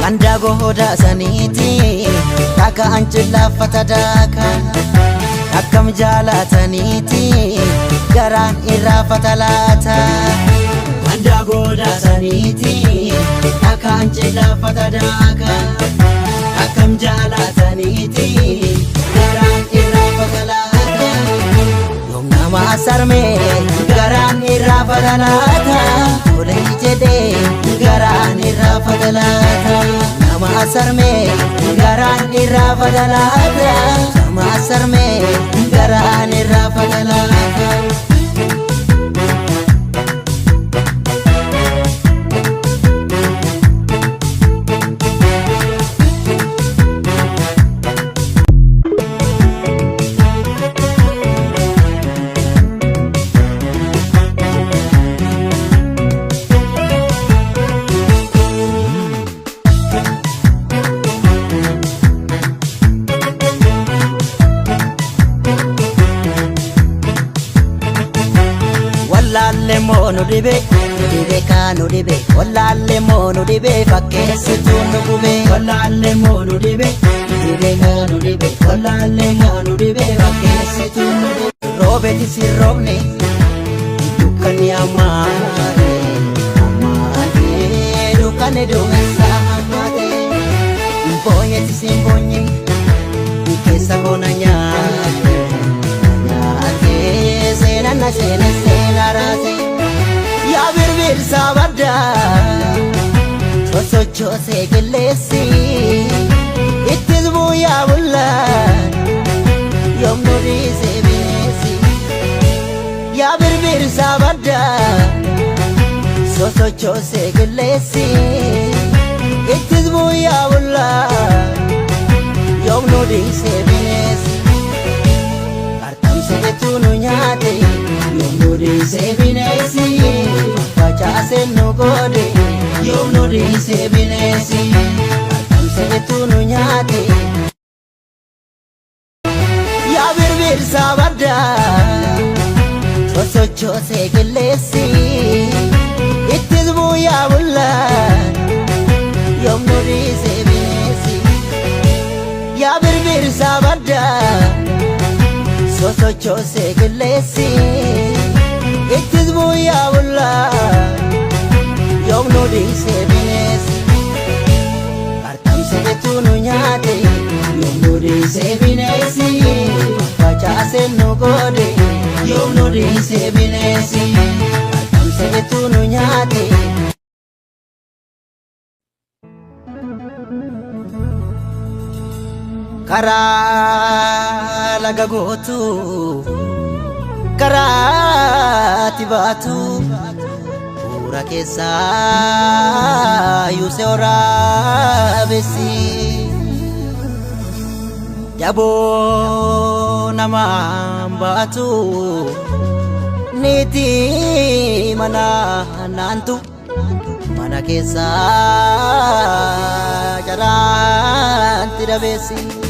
ganda goda saniti taka anchilla fatadaka akkam jaalataniti garan irra fatalata ganda goda saniti taka anchilla fatadaka akkam jaalataniti garan irra fatalata yom nama sarme garan irra fatalata olay jede garan irra fatalata nama sarme garan irra fatalata nama sarme garan irra fatalata Wallaale moonu dibe kaanu dibe wallaale moonu dibe fakkeessitu nu gube wallaale moonu dibe kaanu dibe wallaale moonu dibe fakkeessitu nu gube roobeti si roobne dukkani amaate dukkani duumessa amaate mbonyeti si mbonyi keessa bona nyaate senana sena rase ya birbir sabada socho se gelesi itizbu ya bulla yom nuri se binesi ya birbir sabada socho se gelesi itizbu ya bulla yom nuri se binesi Setunu nyate yom nuri se binesi pachase no gode yom nuri se binesi setunu nyate ya birbir sabada socho se gelesi itizbu ya bulla yom nuri se binesi ya birbir sabada socho se gelesi itizbu ya bulla yom nuri se binesi artam se betunu nyate yom nuri se binesi pachase no gode yom nuri se binesi artam se betunu nyate kara laga gotu kara tibatu pura kesa yuse ora besi jabo nama batu niti mana nantu mana kesa jalan tidak besi